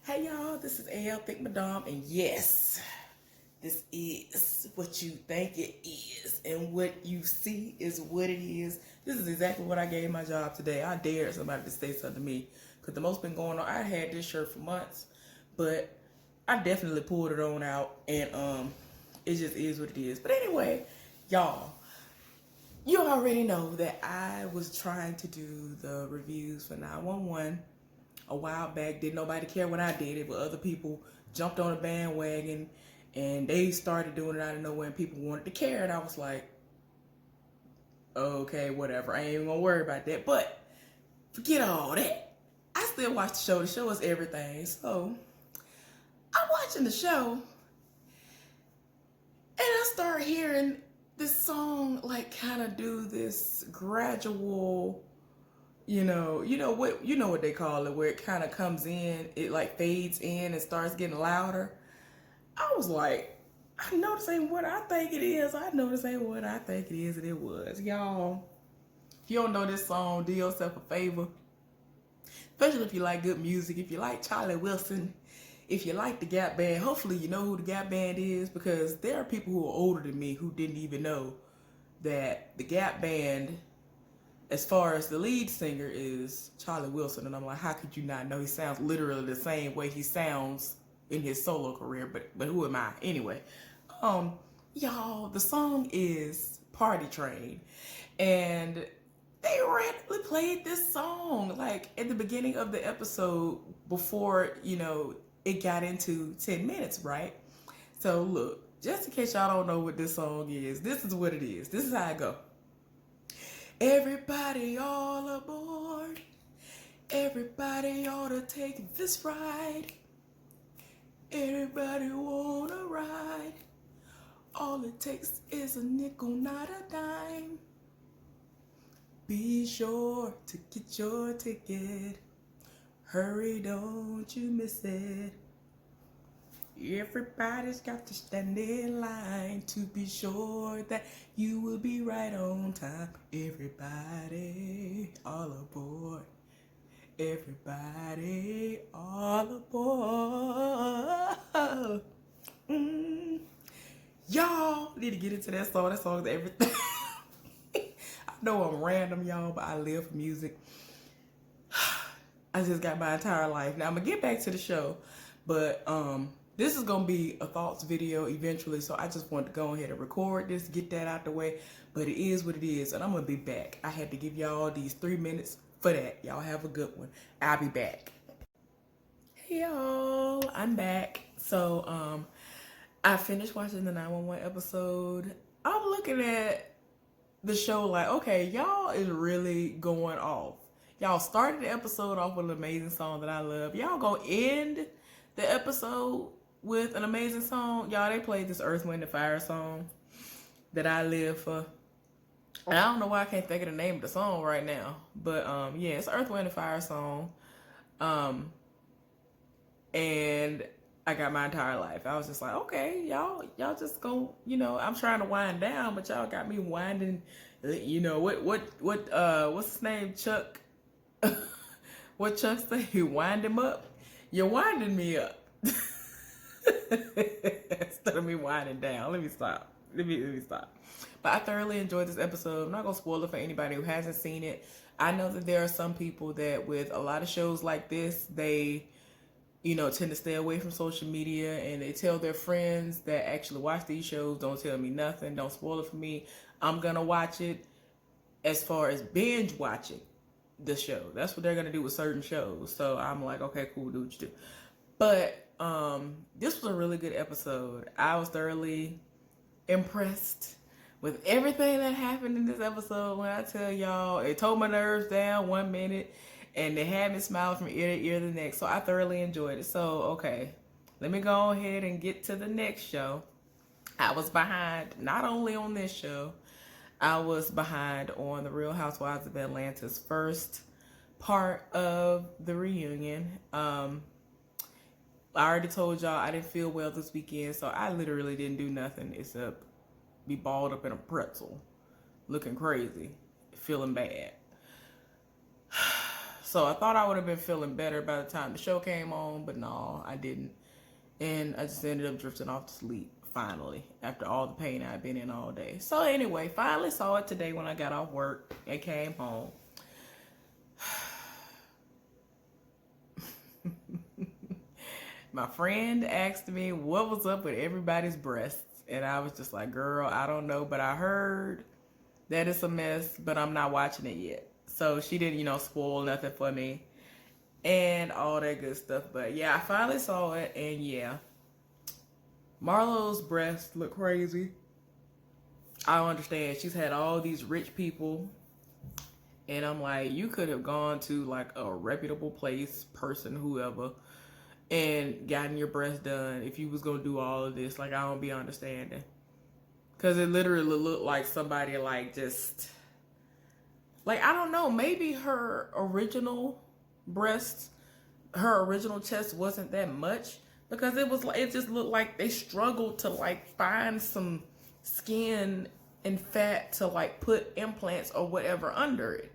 Hey y'all, this is AL Think Madame, and yes, this is what you think it is, and what you see is what it is. This is exactly what I gave my job today. I dared somebody to say something to me because the most been going on. I had this shirt for months, but I definitely pulled it on out, and it just is what it is. But anyway, y'all, you already know that I was trying to do the reviews for 911 a while back. Didn't nobody care when I did it, but other people jumped on a bandwagon and they started doing it out of nowhere and people wanted to care. And I was like, okay, whatever. I ain't even gonna worry about that. But forget all that. I still watch the show. The show is everything. So I'm watching the show and I start hearing this song like kind of do this gradual, you know what they call it, where it kind of comes in, it like fades in and starts getting louder. I was like, I know this ain't what I think it is. I know this ain't what I think it is, and it was. Y'all, if you don't know this song, do yourself a favor. Especially if you like good music, if you like Charlie Wilson, if you like the Gap Band. Hopefully you know who the Gap Band is, because there are people who are older than me who didn't even know that the Gap Band, as far as the lead singer, is Charlie Wilson. And I'm like, how could you not know? He sounds literally the same way he sounds in his solo career, but who am I? Anyway, y'all, the song is Party Train. And they randomly played this song like at the beginning of the episode before, it got into 10 minutes, right? So look, just in case y'all don't know what this song is, this is what it is. This is how I go. Everybody all aboard. Everybody ought to take this ride. Everybody wanna ride. All it takes is a nickel, not a dime. Be sure to get your ticket. Hurry, don't you miss it. Everybody's got to stand in line to be sure that you will be right on time. Everybody all aboard. Everybody all aboard. Y'all need to get into that song. That song is everything. I know I'm random, y'all, but I live for music. I just got my entire life. Now I'm gonna get back to the show, but this is gonna be a thoughts video eventually, so I just wanted to go ahead and record this, get that out the way. But it is what it is, and I'm gonna be back. I had to give y'all these 3 minutes for that. Y'all have a good one. I'll be back. Hey y'all, I'm back. So I finished watching the 911 episode. I'm looking at the show like, okay, y'all is really going off. Y'all started the episode off with an amazing song that I love. Y'all gonna end the episode with an amazing song. Y'all, they played this Earth, Wind, and Fire song that I live for. And I don't know why I can't think of the name of the song right now. But yeah, it's Earth, Wind, and Fire song. And I got my entire life. I was just like, okay, y'all just go, I'm trying to wind down, but y'all got me winding. What's his name? Chuck. What Chuck say? You wind him up. You're winding me up. Instead of me winding down. Let me stop. Let me stop. But I thoroughly enjoyed this episode. I'm not gonna spoil it for anybody who hasn't seen it. I know that there are some people that with a lot of shows like this, they tend to stay away from social media, and they tell their friends that actually watch these shows, don't tell me nothing, don't spoil it for me. I'm gonna watch it as far as binge watching the show. That's what they're gonna do with certain shows. So I'm like, okay, cool, do what you do. But this was a really good episode. I was thoroughly impressed with everything that happened in this episode. When I tell y'all, it tore my nerves down 1 minute, and they had me smiling from ear to ear the next. So I thoroughly enjoyed it. So, okay, let me go ahead and get to the next show. I was behind not only on this show, I was behind on the Real Housewives of Atlanta's first part of the reunion. I already told y'all I didn't feel well this weekend, so I literally didn't do nothing except be balled up in a pretzel, looking crazy, feeling bad. So I thought I would have been feeling better by the time the show came on, but no, I didn't. And I just ended up drifting off to sleep, finally, after all the pain I'd been in all day. So anyway, finally saw it today when I got off work and came home. My friend asked me what was up with everybody's breasts. And I was just like, girl, I don't know. But I heard that it's a mess, but I'm not watching it yet. So she didn't, spoil nothing for me and all that good stuff. But yeah, I finally saw it. And yeah, Marlo's breasts look crazy. I don't understand. She's had all these rich people. And I'm like, you could have gone to like a reputable place, person, whoever, and gotten your breasts done if you was going to do all of this. Like, I don't be understanding. Because it literally looked like somebody like just, like, I don't know, maybe her original breasts, her original chest wasn't that much. Because it was like, it just looked like they struggled to like find some skin and fat to like put implants or whatever under it.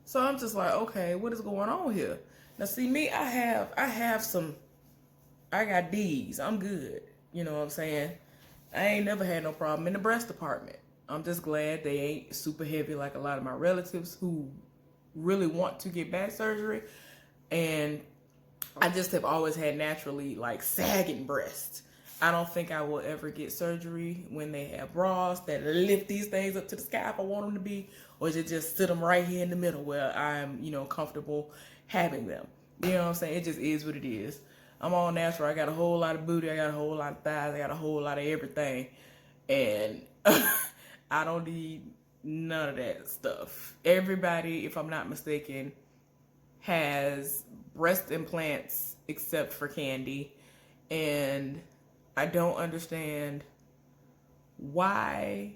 So I'm just like, okay, what is going on here? Now see me, I got D's. I'm good. You know what I'm saying? I ain't never had no problem in the breast department. I'm just glad they ain't super heavy like a lot of my relatives who really want to get back surgery. And I just have always had naturally like sagging breasts. I don't think I will ever get surgery when they have bras that lift these things up to the sky if I want them to be, or just sit them right here in the middle where I'm, comfortable having them. You know what I'm saying? It just is what it is. I'm all natural. I got a whole lot of booty. I got a whole lot of thighs. I got a whole lot of everything. And I don't need none of that stuff. Everybody, if I'm not mistaken, has breast implants except for Candy. And I don't understand why.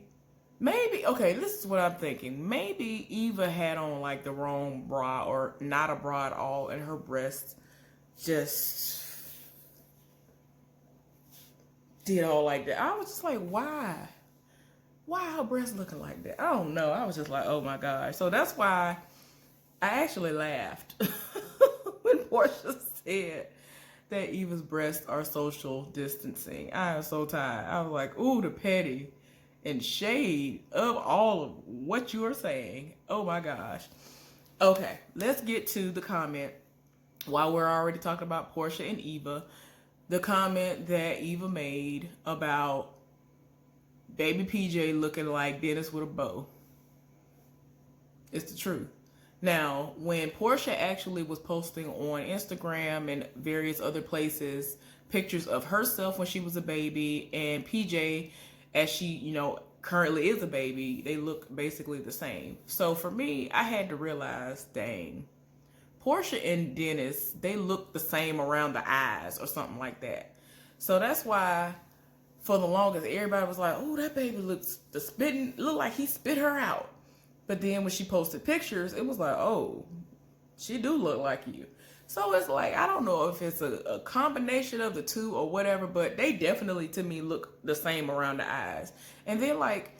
Maybe, okay, this is what I'm thinking. Maybe Eva had on like the wrong bra or not a bra at all, and her breasts just did all like that. I was just like, why? Why her breasts looking like that? I don't know. I was just like, oh my gosh. So that's why I actually laughed when Portia said that Eva's breasts are social distancing. I am so tired. I was like, ooh, the petty and shade of all of what you are saying. Oh my gosh. Okay, let's get to the comment. While we're already talking about Portia and Eva, the comment that Eva made about baby PJ looking like Dennis with a bow. It's the truth. Now, when Portia actually was posting on Instagram and various other places pictures of herself when she was a baby and PJ as she, currently is a baby, they look basically the same. So for me, I had to realize, dang, Portia and Dennis, they look the same around the eyes or something like that. So that's why for the longest, everybody was like, oh, that baby looked like he spit her out. But then when she posted pictures, it was like, oh, she do look like you. So it's like, I don't know if it's a combination of the two or whatever, but they definitely, to me, look the same around the eyes. And then, like,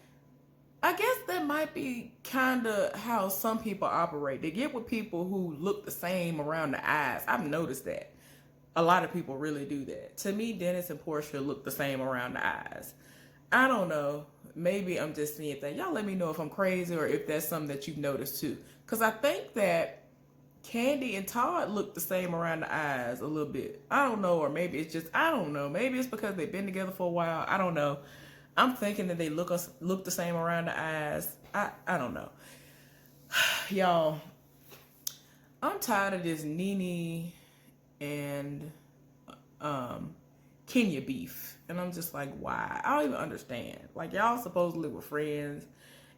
I guess that might be kind of how some people operate. They get with people who look the same around the eyes. I've noticed that. A lot of people really do that. To me, Dennis and Portia look the same around the eyes. I don't know. Maybe I'm just seeing things. Y'all let me know if I'm crazy or if that's something that you've noticed too. Because I think that Candy and Todd look the same around the eyes a little bit. I don't know. Or maybe it's just, I don't know. Maybe it's because they've been together for a while. I don't know. I'm thinking that they look the same around the eyes. I don't know. Y'all, I'm tired of this Nene and Kenya beef. And I'm just like, why? I don't even understand. Like, y'all supposedly were friends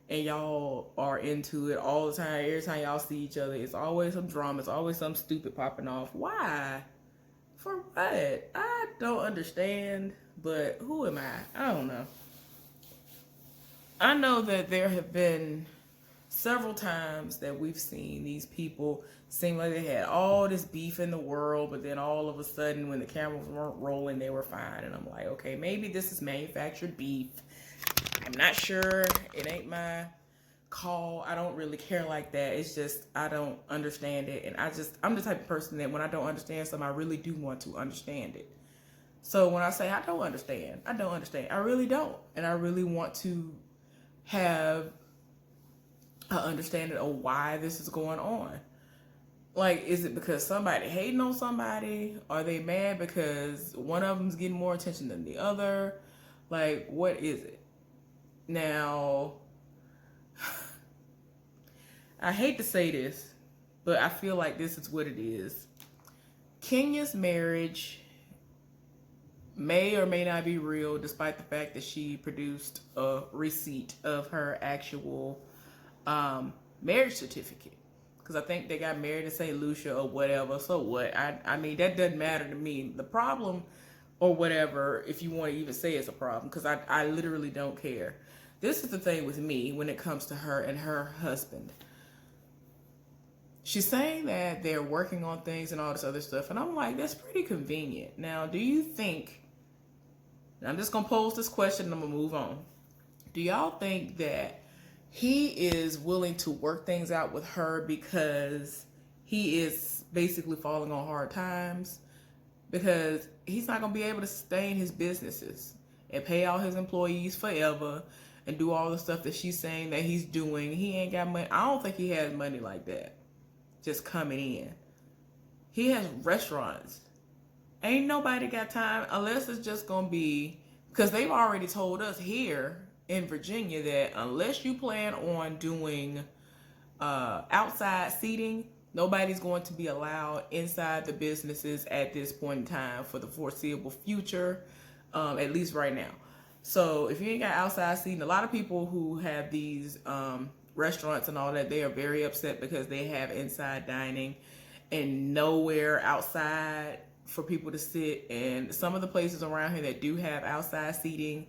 and y'all are into it all the time. Every time y'all see each other, it's always some drama. It's always something stupid popping off. Why? For what? I don't understand, but who am I? I don't know. I know that there have been several times that we've seen these people seem like they had all this beef in the world, but then all of a sudden when the cameras weren't rolling, they were fine. And I'm like, okay, maybe this is manufactured beef. I'm not sure. It ain't my call. I don't really care like that. It's just I don't understand it, and I'm the type of person that when I don't understand something, I really do want to understand it. So when I say I don't understand, I don't understand. I really don't, and I really want to have an understanding of why this is going on. Like, is it because somebody hating on somebody? Are they mad because one of them's getting more attention than the other? Like, what is it? Now, I hate to say this, but I feel like this is what it is. Kenya's marriage may or may not be real, despite the fact that she produced a receipt of her actual marriage certificate. Because I think they got married in St. Lucia or whatever. So what? I mean, that doesn't matter to me. The problem, or whatever, if you want to even say it's a problem, because I literally don't care. This is the thing with me when it comes to her and her husband. She's saying that they're working on things and all this other stuff. And I'm like, that's pretty convenient. Now, do you think, I'm just going to pose this question and I'm going to move on. Do y'all think that he is willing to work things out with her because he is basically falling on hard times? Because he's not going to be able to sustain his businesses and pay all his employees forever and do all the stuff that she's saying that he's doing. He ain't got money. I don't think he has money like that just coming in. He has restaurants. Ain't nobody got time unless it's just going to be, because they've already told us here in Virginia that unless you plan on doing outside seating, nobody's going to be allowed inside the businesses at this point in time for the foreseeable future, at least right now. So if you ain't got outside seating, a lot of people who have these restaurants and all that, they are very upset because they have inside dining and nowhere outside for people to sit. And some of the places around here that do have outside seating,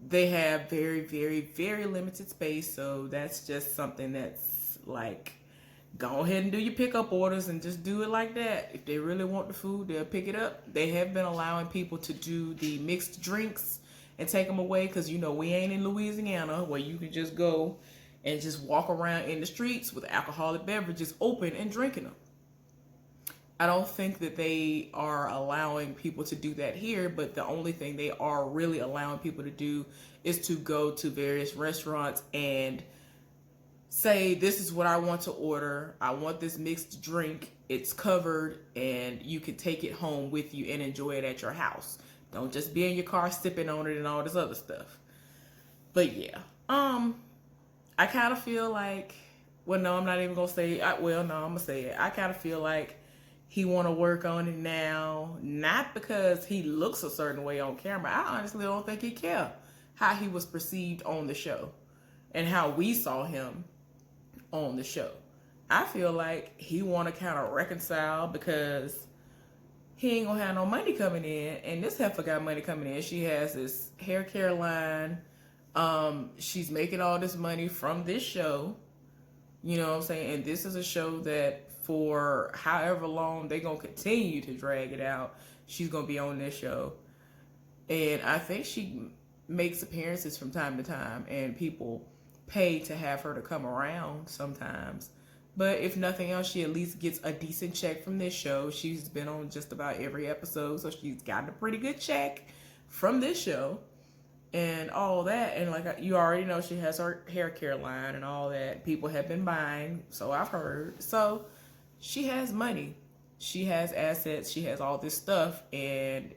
they have very, very, very limited space. So that's just something that's like, go ahead and do your pickup orders and just do it like that. If they really want the food, they'll pick it up. They have been allowing people to do the mixed drinks and take them away, because you know we ain't in Louisiana where you can just go and just walk around in the streets with alcoholic beverages open and drinking them. I don't think that they are allowing people to do that here, but the only thing they are really allowing people to do is to go to various restaurants and say, this is what I want to order. I want this mixed drink. It's covered and you can take it home with you and enjoy it at your house. Don't just be in your car sipping on it and all this other stuff. But yeah, I kind of feel like, well, no, I'm not even going to say, I'm going to say it. I kind of feel like he want to work on it now, not because he looks a certain way on camera. I honestly don't think he care how he was perceived on the show and how we saw him on the show. I feel like he want to kind of reconcile because he ain't going to have no money coming in. And this heifer got money coming in. She has this hair care line. She's making all this money from this show. You know what I'm saying? And this is a show that for however long they're going to continue to drag it out, she's going to be on this show. And I think she makes appearances from time to time, and people pay to have her to come around sometimes. But if nothing else, she at least gets a decent check from this show. She's been on just about every episode, so she's gotten a pretty good check from this show and all that. And like you already know, she has her hair care line and all that. People have been buying, so I've heard. So she has money. She has assets. She has all this stuff. And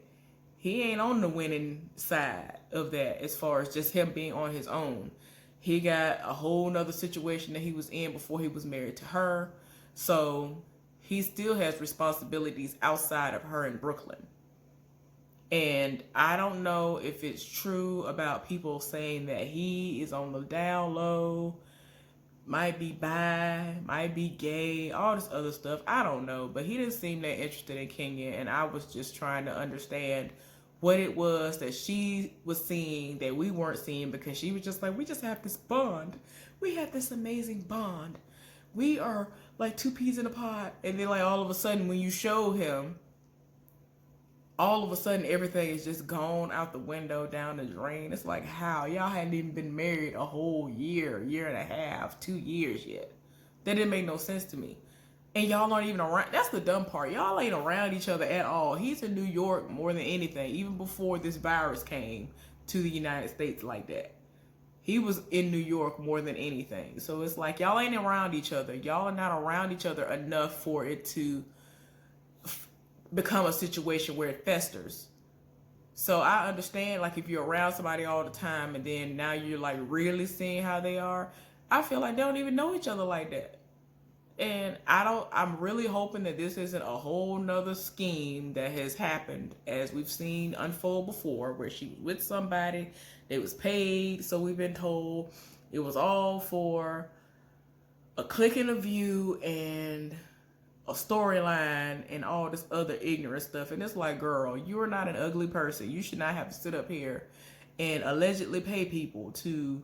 he ain't on the winning side of that as far as just him being on his own. He got a whole nother situation that he was in before he was married to her. So he still has responsibilities outside of her in Brooklyn. And I don't know if it's true about people saying that he is on the down low, might be bi, might be gay, all this other stuff. I don't know. But he didn't seem that interested in Kenya. And I was just trying to understand what it was that she was seeing that we weren't seeing, because she was just like, we just have this bond. We have this amazing bond. We are like two peas in a pod. And then like all of a sudden when you show him all of a sudden everything is just gone out the window, down the drain. It's like, how? Y'all hadn't even been married a whole year, year and a half, 2 years yet. That didn't make no sense to me. And y'all aren't even around. That's the dumb part. Y'all ain't around each other at all. He's in New York more than anything, even before this virus came to the United States like that. He was in New York more than anything. So it's like, y'all ain't around each other. Y'all are not around each other enough for it to become a situation where it festers. So I understand, like, if you're around somebody all the time and then now you're like really seeing how they are, I feel like they don't even know each other like that. And I'm really hoping that this isn't a whole nother scheme that has happened, as we've seen unfold before, where she was with somebody, they was paid, so we've been told it was all for a click and a view and a storyline and all this other ignorant stuff. And it's like, girl, you are not an ugly person. You should not have to sit up here and allegedly pay people to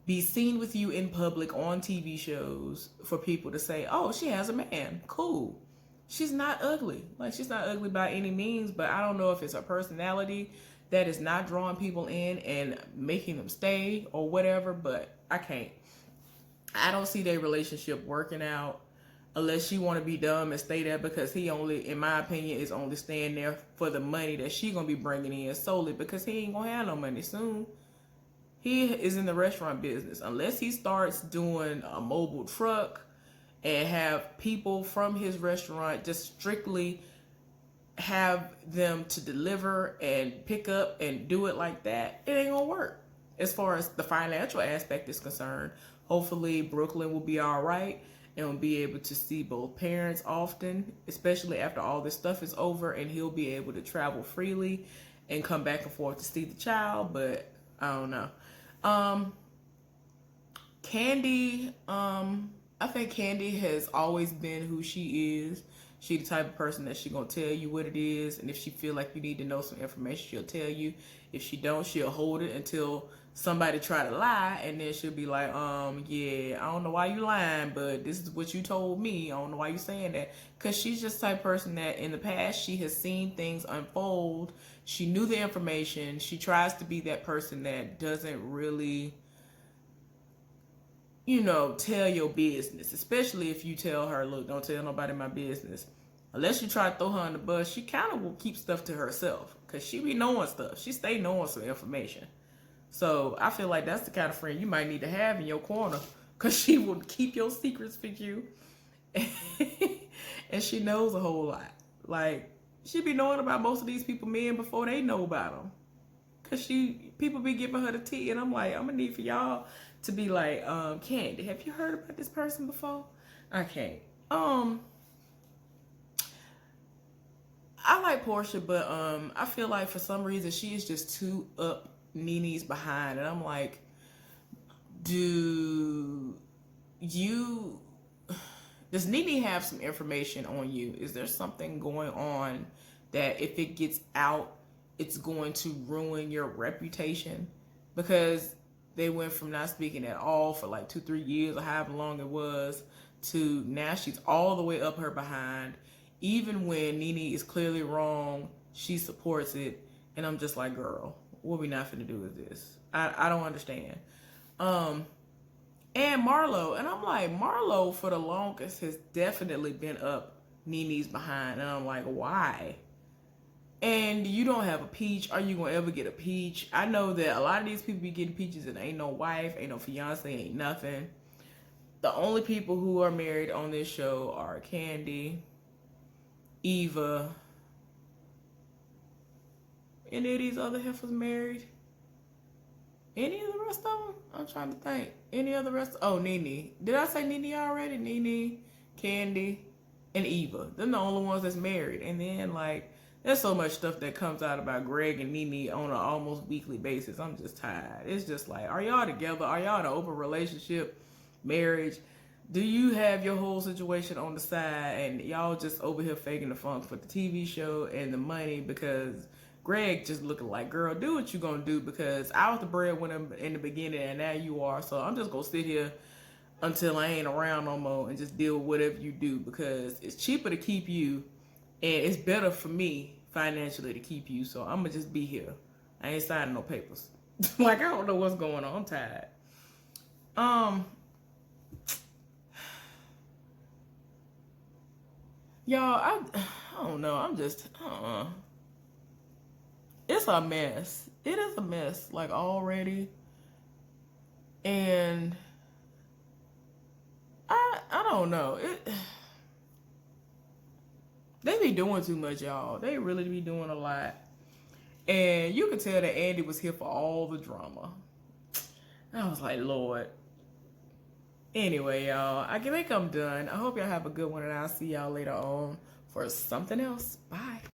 be seen with you in public on TV shows for people to say, oh, she has a man. Cool. She's not ugly. Like, she's not ugly by any means, but I don't know if it's her personality that is not drawing people in and making them stay or whatever, but I can't. I don't see their relationship working out unless she want to be dumb and stay there, because he only, in my opinion, is only staying there for the money that she going to be bringing in solely, because he ain't going to have no money soon. He is in the restaurant business. Unless he starts doing a mobile truck and have people from his restaurant just strictly have them to deliver and pick up and do it like that, it ain't gonna work. As far as the financial aspect is concerned, hopefully Brooklyn will be all right and will be able to see both parents often, especially after all this stuff is over, and he'll be able to travel freely and come back and forth to see the child. But I don't know. Candy, I think Candy has always been who she is. She the type of person that she gonna tell you what it is, and if she feel like you need to know some information, she'll tell you. If she don't, she'll hold it until somebody try to lie, and then she'll be like, yeah, I don't know why you lying, but this is what you told me. I don't know why you saying that. Because she's just the type of person that in the past, she has seen things unfold. She knew the information. She tries to be that person that doesn't really, tell your business. Especially if you tell her, look, don't tell nobody my business. Unless you try to throw her on the bus, she kind of will keep stuff to herself. Because she be knowing stuff. She stay knowing some information. So I feel like that's the kind of friend you might need to have in your corner, because she will keep your secrets for you. And she knows a whole lot. Like, she be knowing about most of these people men before they know about them. Because people be giving her the tea, and I'm like, I'm going to need for y'all to be like, Candy, have you heard about this person before? I can't. I like Portia, but I feel like for some reason she is just too up Nene's behind, and I'm like, does Nene have some information on you? Is there something going on that if it gets out, it's going to ruin your reputation? Because they went from not speaking at all for like 2-3 years or however long it was, to now she's all the way up her behind. Even when Nene is clearly wrong, she supports it, and I'm just like, girl, what we not finna do with this? I don't understand. And Marlo, and I'm like, Marlo for the longest has definitely been up Nene's behind, and I'm like, why? And you don't have a peach. Are you gonna ever get a peach? I know that a lot of these people be getting peaches and ain't no wife, ain't no fiance, ain't nothing. The only people who are married on this show are Candy, Eva. Any of these other heifers married? Any of the rest of them? I'm trying to think. Any of the rest? Oh, Nene. Did I say Nene already? Nene, Candy, and Eva. They're the only ones that's married. And then, like, there's so much stuff that comes out about Greg and Nene on an almost weekly basis. I'm just tired. It's just like, are y'all together? Are y'all in an open relationship, marriage? Do you have your whole situation on the side and y'all just over here faking the funk for the TV show and the money? Because Greg just looking like, girl, do what you gonna do, because I was the breadwinner in the beginning and now you are. So I'm just gonna sit here until I ain't around no more and just deal with whatever you do, because it's cheaper to keep you and it's better for me financially to keep you, so I'm gonna just be here. I ain't signing no papers. Like, I don't know what's going on. I'm tired. Y'all, I don't know. I'm just, it's a mess. It is a mess, like, already. And I don't know. They be doing too much, y'all. They really be doing a lot. And you could tell that Andy was here for all the drama. I was like, Lord. Anyway, y'all, I think I'm done. I hope y'all have a good one, and I'll see y'all later on for something else. Bye.